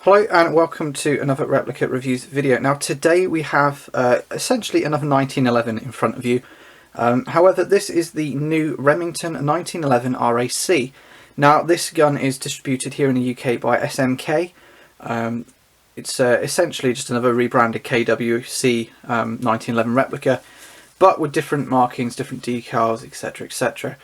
Hello and welcome to another Replica Reviews video. Now today we have essentially another 1911 in front of you. However, this is the new Remington 1911 RAC. Now this gun is distributed here in the UK by SMK. It's essentially just another rebranded KWC 1911 replica, but with different markings, different decals, etc, etc.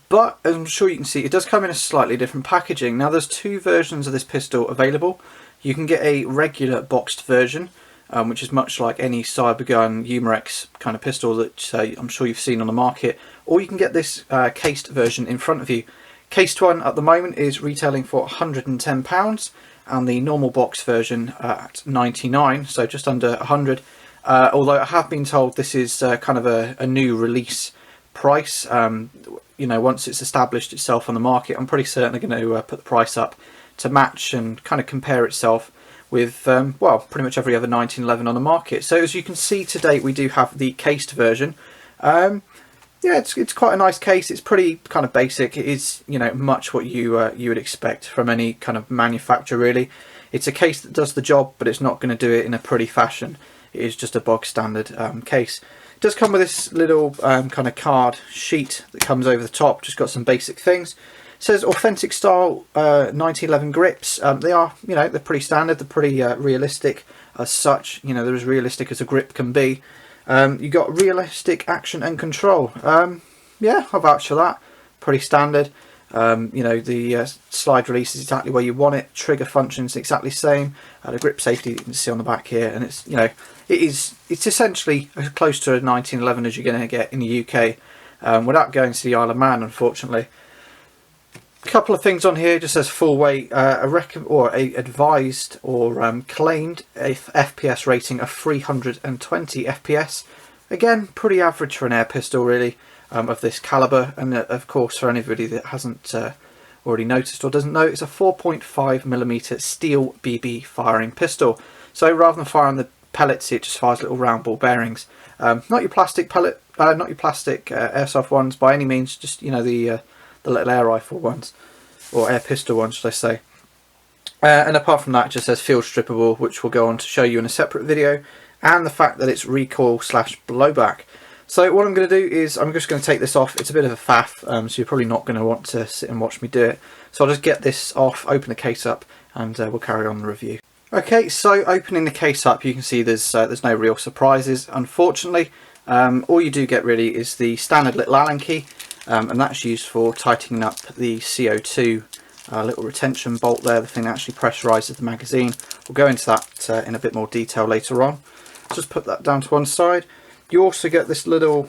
But as I'm sure you can see, it does come in a slightly different packaging. Now there's two versions of this pistol available. You can get a regular boxed version, which is much like any Cybergun Umarex kind of pistol that I'm sure you've seen on the market, or you can get this cased version in front of you. Cased one at the moment is retailing for £110 and the normal box version at £99, so just under £100. Although I have been told this is kind of a new release price. You know, once it's established itself on the market, I'm pretty certain they're going to put the price up to match and kind of compare itself with, well, pretty much every other 1911 on the market. So as you can see today, we do have the cased version. Yeah, it's quite a nice case. It's pretty kind of basic. It is, you know, much what you would expect from any kind of manufacturer, really. It's a case that does the job, but it's not going to do it in a pretty fashion. It is just a bog standard case. It does come with this little kind of card sheet that comes over the top, just got some basic things. It says authentic style 1911 grips. They are, you know, they're pretty standard, they're pretty realistic as such. You know, they're as realistic as a grip can be. You got realistic action and control. Yeah, I'll vouch for that. Pretty standard. You know, the slide release is exactly where you want it. Trigger functions exactly the same. The grip safety you can see on the back here, and it's, you know, it's essentially as close to a 1911 as you're going to get in the UK, without going to the Isle of Man, unfortunately. A couple of things on here. Just says full weight, a advised or claimed FPS rating of 320 FPS. Again, pretty average for an air pistol, really. Of this caliber, and of course for anybody that hasn't already noticed or doesn't know, it's a 4.5mm steel BB firing pistol. So rather than firing the pellets, it just fires little round ball bearings. Not your plastic pellet, not your plastic airsoft ones by any means. Just, you know, the little air rifle ones, or air pistol ones, should I say. And apart from that, it just says field strippable, which we'll go on to show you in a separate video, and the fact that it's recoil / blowback. So what I'm going to do is I'm just going to take this off. It's a bit of a faff, so you're probably not going to want to sit and watch me do it. So I'll just get this off, open the case up, and we'll carry on the review. Okay, so opening the case up, you can see there's no real surprises, unfortunately. All you do get really is the standard little Allen key, and that's used for tightening up the CO2 little retention bolt there, the thing that actually pressurizes the magazine. We'll go into that in a bit more detail later on. Just put that down to one side. You also get this little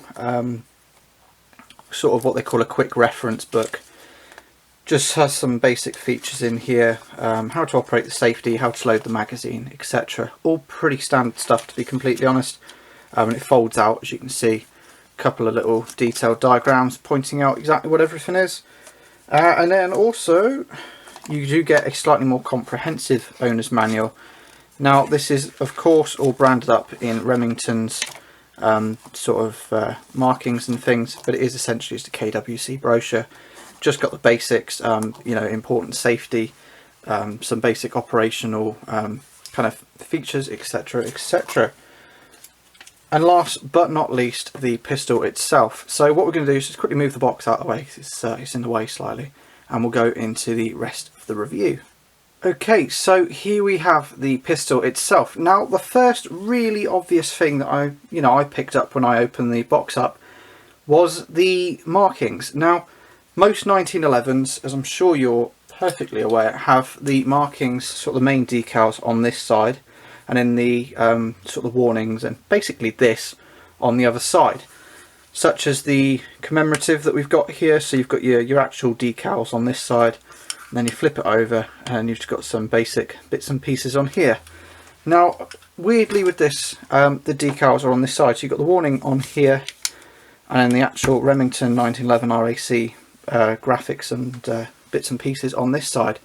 sort of what they call a quick reference book. Just has some basic features in here, how to operate the safety, how to load the magazine, etc. All pretty standard stuff, to be completely honest. And it folds out, as you can see. A couple of little detailed diagrams pointing out exactly what everything is. And then also you do get a slightly more comprehensive owner's manual. Now this is of course all branded up in Remington's sort of markings and things, but it is essentially just a KWC brochure. Just got the basics, you know, important safety, some basic operational kind of features, etc, etc. And last but not least, the pistol itself. So what we're going to do is just quickly move the box out of the way, because it's in the way slightly, and we'll go into the rest of the review. Okay, so here we have the pistol itself. Now, the first really obvious thing that I picked up when I opened the box up was the markings. Now, most 1911s, as I'm sure you're perfectly aware, have the markings, sort of the main decals on this side, and then the sort of warnings, and basically this on the other side, such as the commemorative that we've got here. So you've got your actual decals on this side. And then you flip it over and you've got some basic bits and pieces on here. Now, weirdly with this, the decals are on this side. So you've got the warning on here, and then the actual Remington 1911 RAC graphics and bits and pieces on this side.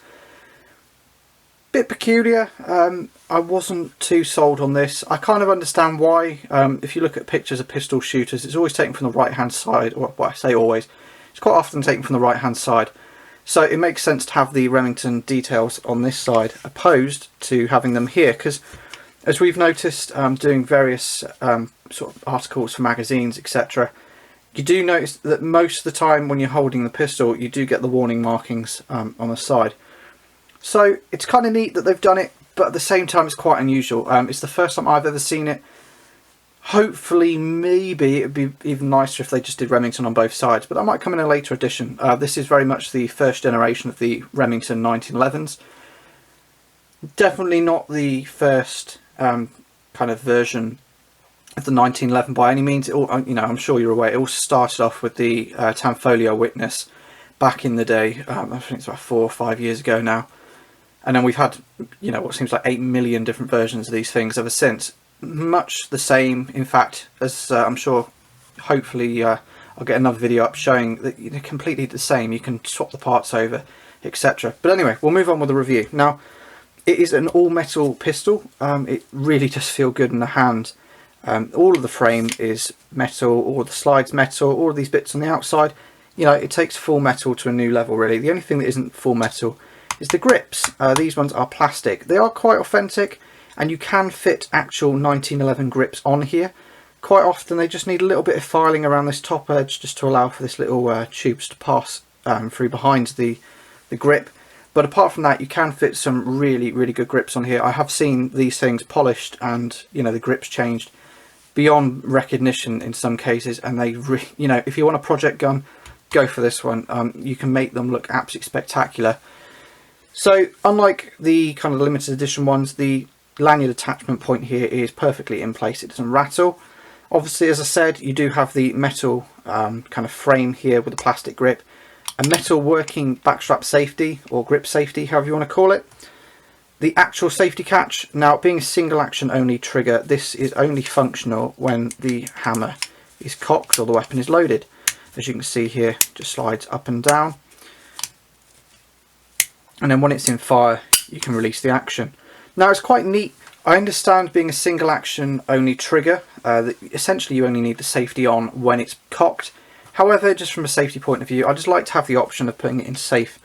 Bit peculiar. I wasn't too sold on this. I kind of understand why. If you look at pictures of pistol shooters, it's always taken from the right hand side, or well, I say always, it's quite often taken from the right hand side. So it makes sense to have the Remington decals on this side opposed to having them here, because as we've noticed doing various sort of articles for magazines, etc., you do notice that most of the time when you're holding the pistol you do get the warning markings on the side. So it's kind of neat that they've done it, but at the same time it's quite unusual. It's the first time I've ever seen it. Hopefully, maybe it would be even nicer if they just did Remington on both sides, but that might come in a later edition. This is very much the first generation of the Remington 1911s. Definitely not the first kind of version of the 1911 by any means. It all, you know, I'm sure you're aware, it all started off with the Tanfoglio Witness back in the day. I think it's about 4 or 5 years ago now. And then we've had, you know, what seems like 8 million different versions of these things ever since. Much the same, in fact, as I'm sure, hopefully I'll get another video up showing that they're completely the same. You can swap the parts over, etc. But anyway, we'll move on with the review. Now, it is an all-metal pistol. It really does feel good in the hand. All of the frame is metal, all of the slides metal, all of these bits on the outside. You know, it takes full metal to a new level, really. The only thing that isn't full metal is the grips. These ones are plastic. They are quite authentic, and you can fit actual 1911 grips on here. Quite often they just need a little bit of filing around this top edge just to allow for this little tubes to pass through behind the grip. But apart from that, you can fit some really, really good grips on here. I have seen these things polished and, you know, the grips changed beyond recognition in some cases, and they, you know, if you want a project gun, go for this one. You can make them look absolutely spectacular. So unlike the kind of limited edition ones, the lanyard attachment point here is perfectly in place. It doesn't rattle. Obviously, as I said, you do have the metal kind of frame here with the plastic grip, a metal working backstrap safety or grip safety, however you want to call it. The actual safety catch, now being a single action only trigger, this is only functional when the hammer is cocked or the weapon is loaded. As you can see here, just slides up and down. And then when it's in fire, you can release the action. Now it's quite neat. I understand being a single action only trigger, that essentially you only need the safety on when it's cocked. However, just from a safety point of view, I just like to have the option of putting it in safe,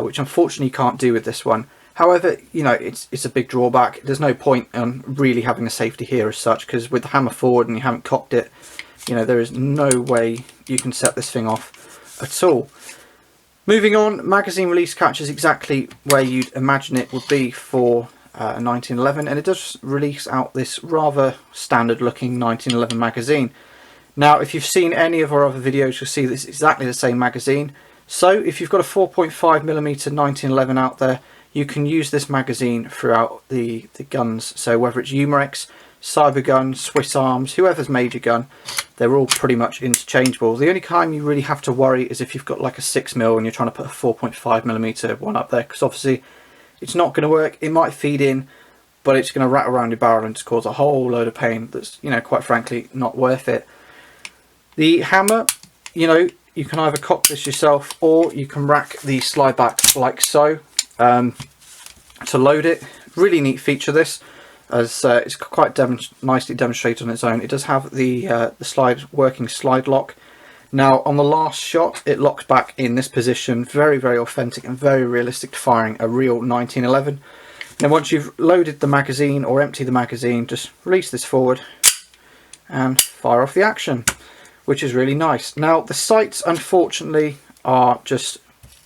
which unfortunately you can't do with this one. However, you know, it's a big drawback. There's no point in really having a safety here as such, because with the hammer forward and you haven't cocked it, you know, there is no way you can set this thing off at all. Moving on, magazine release catch is exactly where you'd imagine it would be for a 1911, and it does release out this rather standard looking 1911 magazine. Now, if you've seen any of our other videos, you'll see this is exactly the same magazine. So if you've got a 4.5mm 1911 out there, you can use this magazine throughout the guns. So whether it's Umarex, Cybergun, Swiss Arms, whoever's made your gun, they're all pretty much interchangeable. The only time you really have to worry is if you've got like a 6mm and you're trying to put a 4.5mm one up there, because obviously it's not going to work. It might feed in, but it's going to rattle around your barrel and just cause a whole load of pain that's, you know, quite frankly not worth it. The hammer, you know, you can either cock this yourself or you can rack the slide back like so to load it. Really neat feature this, as it's quite nicely demonstrated on its own. It does have the working slide lock. Now on the last shot it locks back in this position, very, very authentic and very realistic to firing a real 1911. Now once you've loaded the magazine or emptied the magazine, just release this forward and fire off the action, which is really nice. Now the sights unfortunately are just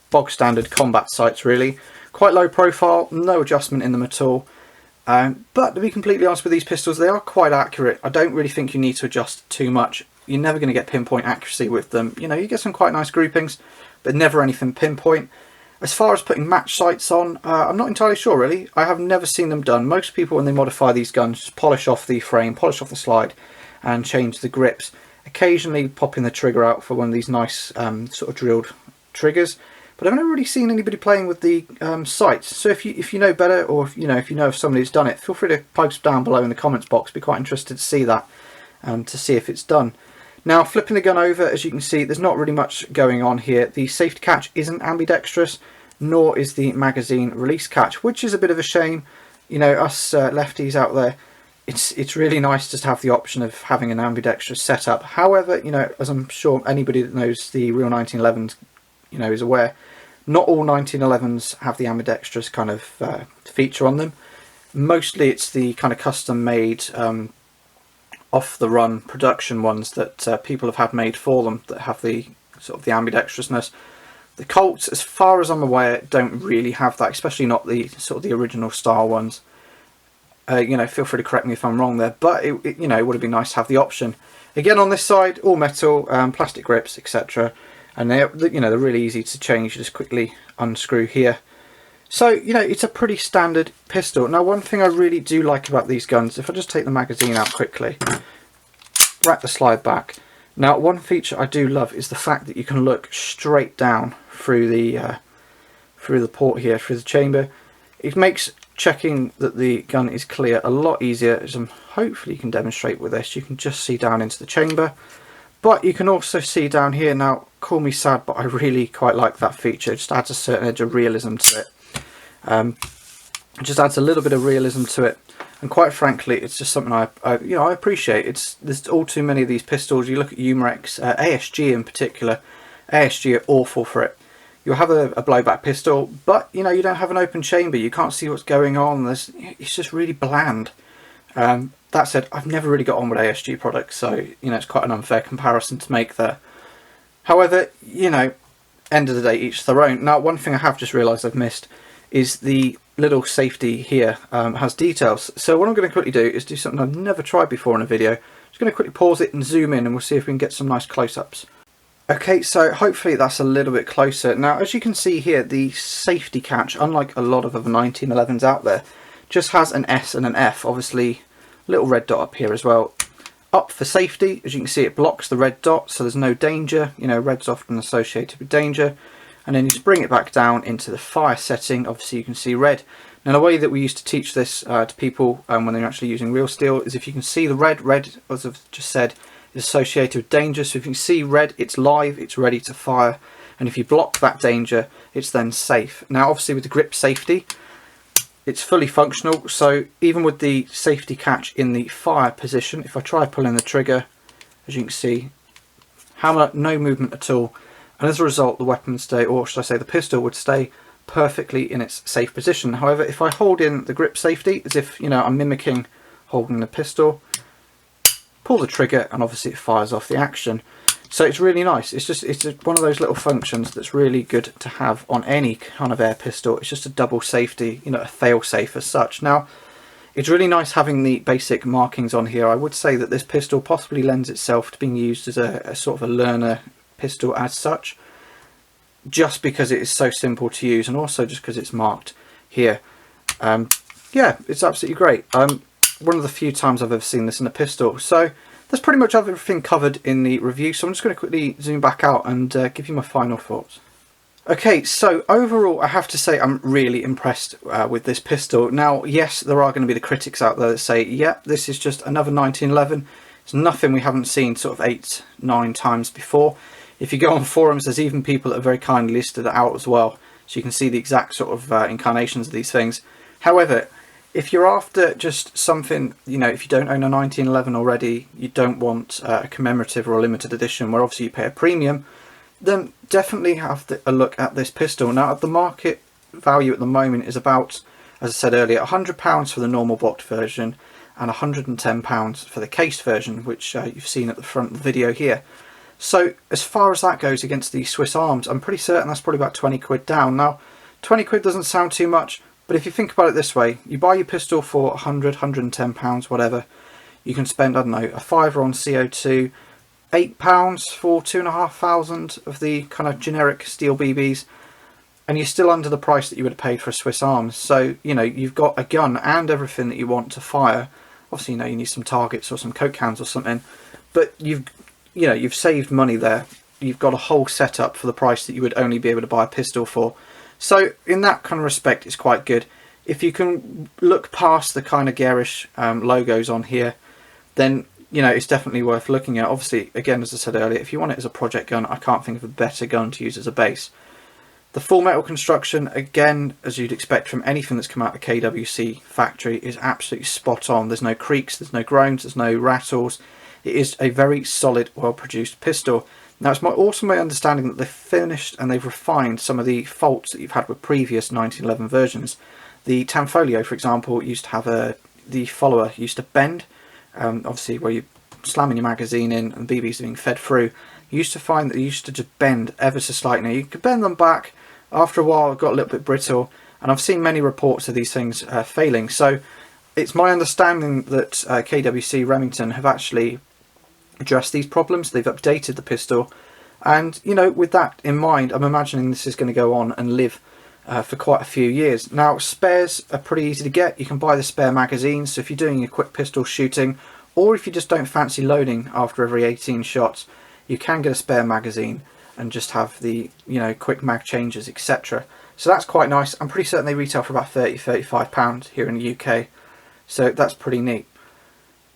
bog standard combat sights really. Quite low profile, no adjustment in them at all. But to be completely honest with these pistols, they are quite accurate. I don't really think you need to adjust too much. You're never going to get pinpoint accuracy with them. You know, you get some quite nice groupings, but never anything pinpoint. As far as putting match sights on, I'm not entirely sure really. I have never seen them done. Most people when they modify these guns just polish off the frame, polish off the slide and change the grips. Occasionally popping the trigger out for one of these nice sort of drilled triggers. But I've never really seen anybody playing with the sights. So if you know better, or if you know of somebody who's done it, feel free to post down below in the comments box. Be quite interested to see that, to see if it's done. Now flipping the gun over, as you can see, there's not really much going on here. The safety catch isn't ambidextrous, nor is the magazine release catch, which is a bit of a shame. You know, us lefties out there, it's really nice just to have the option of having an ambidextrous setup. However, you know, as I'm sure anybody that knows the real 1911s, you know, is aware, Not all 1911s have the ambidextrous kind of feature on them. Mostly it's the kind of custom made off-the-run production ones that people have had made for them that have the sort of the ambidextrousness. The Colts, as far as I'm aware, don't really have that, especially not the sort of the original style ones. You know, feel free to correct me if I'm wrong there, but it you know, it would have been nice to have the option. Again, on this side, all metal, plastic grips, etc. And they're, you know, they're really easy to change. You just quickly unscrew here. So, you know, it's a pretty standard pistol. Now, one thing I really do like about these guns, if I just take the magazine out quickly, wrap the slide back. Now, one feature I do love is the fact that you can look straight down through the port here, through the chamber. It makes checking that the gun is clear a lot easier, as hopefully you can demonstrate with this. You can just see down into the chamber, but you can also see down here. Now, call me sad, but I really quite like that feature. It just adds a certain edge of realism to it. It just adds a little bit of realism to it, and quite frankly, it's just something I appreciate. There's all too many of these pistols. You look at Umarex, ASG in particular. ASG are awful for it. You'll have a blowback pistol, but you know, you don't have an open chamber. You can't see what's going on. It's just really bland. That said, I've never really got on with ASG products, so you know, it's quite an unfair comparison to make there. However, you know, end of the day, each their own. Now, one thing I have just realised I've missed is the little safety here has decals. So what I'm going to quickly do is do something I've never tried before in a video. I'm just going to quickly pause it and zoom in, and we'll see if we can get some nice close-ups. Okay, so hopefully that's a little bit closer. Now, as you can see here, the safety catch, unlike a lot of other 1911s out there, just has an S and an F. Obviously, little red dot up here as well. Up for safety, as you can see, it blocks the red dot, so there's no danger. You know, red's often associated with danger. And then you just bring it back down into the fire setting. Obviously, you can see red. Now, the way that we used to teach this to people when they're actually using real steel is if you can see the red, as I've just said, is associated with danger. So if you can see red, it's live, it's ready to fire. And if you block that danger, it's then safe. Now, obviously, with the grip safety, it's fully functional. So even with the safety catch in the fire position, if I try pulling the trigger, as you can see, no movement at all. And as a result, the weapon would stay, or should I say the pistol would stay perfectly in its safe position. However, if I hold in the grip safety, as if, you know, I'm mimicking holding the pistol, pull the trigger, and obviously it fires off the action. So it's really nice. It's just one of those little functions that's really good to have on any kind of air pistol. It's just a double safety, you know, a fail safe as such. Now, it's really nice having the basic markings on here. I would say that this pistol possibly lends itself to being used as a sort of a learner pistol as such, just because it is so simple to use, and also just because it's marked here. Yeah, it's absolutely great. One of the few times I've ever seen this in a pistol. So that's pretty much everything covered in the review, so I'm just going to quickly zoom back out and give you my final thoughts. Okay, so overall I have to say I'm really impressed with this pistol. Now, yes, there are going to be the critics out there that say, yeah, this is just another 1911. It's nothing we haven't seen sort of 8-9 times before. If you go on forums, there's even people that are very kindly listed it out as well, so you can see the exact sort of incarnations of these things. However, if you're after just something, you know, if you don't own a 1911 already, you don't want a commemorative or a limited edition where obviously you pay a premium, then definitely have a look at this pistol. Now, the market value at the moment is about, as I said earlier, £100 for the normal boxed version and £110 for the case version, which you've seen at the front of the video here. So as far as that goes against the Swiss Arms, I'm pretty certain that's probably about 20 quid down. Now, 20 quid doesn't sound too much, but if you think about it this way, you buy your pistol for 100, £110, whatever, you can spend, I don't know, a fiver on CO2, £8 for 2,500 of the kind of generic steel BBs, and you're still under the price that you would have paid for a Swiss Arms. So, you know, you've got a gun and everything that you want to fire. Obviously, you know, you need some targets or some Coke cans or something, but you've saved money there. You've got a whole setup for the price that you would only be able to buy a pistol for. So in that kind of respect, it's quite good. If you can look past the kind of garish logos on here, then, you know, it's definitely worth looking at. Obviously, again, as I said earlier, if you want it as a project gun, I can't think of a better gun to use as a base. The full metal construction, again, as you'd expect from anything that's come out of the KWC factory, is absolutely spot on. There's no creaks, there's no groans, there's no rattles. It is a very solid, well-produced pistol. Now it's also my understanding that they've finished and they've refined some of the faults that you've had with previous 1911 versions. The Tanfolio, for example, used to have the follower used to bend, obviously where you slamming your magazine in and BBs are being fed through. You used to find that they used to just bend ever so slightly. Now you could bend them back, after a while it got a little bit brittle, and I've seen many reports of these things failing. So it's my understanding that KWC Remington have actually addressed these problems. They've updated the pistol, and you know, with that in mind, I'm imagining this is going to go on and live for quite a few years. Now spares are pretty easy to get. You can buy the spare magazines, so if you're doing your quick pistol shooting, or if you just don't fancy loading after every 18 shots, you can get a spare magazine and just have the, you know, quick mag changes, etc. So that's quite nice. I'm pretty certain they retail for about £30–35 here in the UK, so that's pretty neat.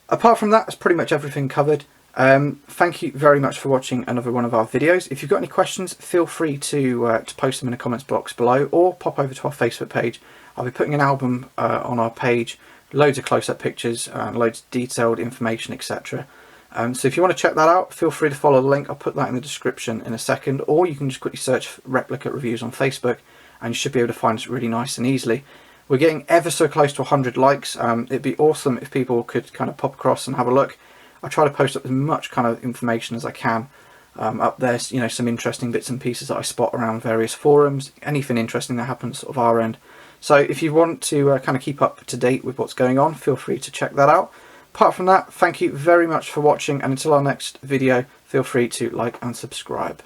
Apart from that, that's pretty much everything covered. Thank you very much for watching another one of our videos. If you've got any questions, feel free to post them in the comments box below, or pop over to our Facebook page. I'll be putting an album on our page, loads of close-up pictures, loads of detailed information, etc. So if you want to check that out, feel free to follow the link. I'll put that in the description in a second, or you can just quickly search Replicate Reviews on Facebook and you should be able to find us really nice and easily. We're getting ever so close to 100 likes. It'd be awesome if people could kind of pop across and have a look. I try to post up as much kind of information as I can up there, you know, some interesting bits and pieces that I spot around various forums, anything interesting that happens sort of our end. So if you want to kind of keep up to date with what's going on, feel free to check that out. Apart from that, thank you very much for watching, and until our next video, feel free to like and subscribe.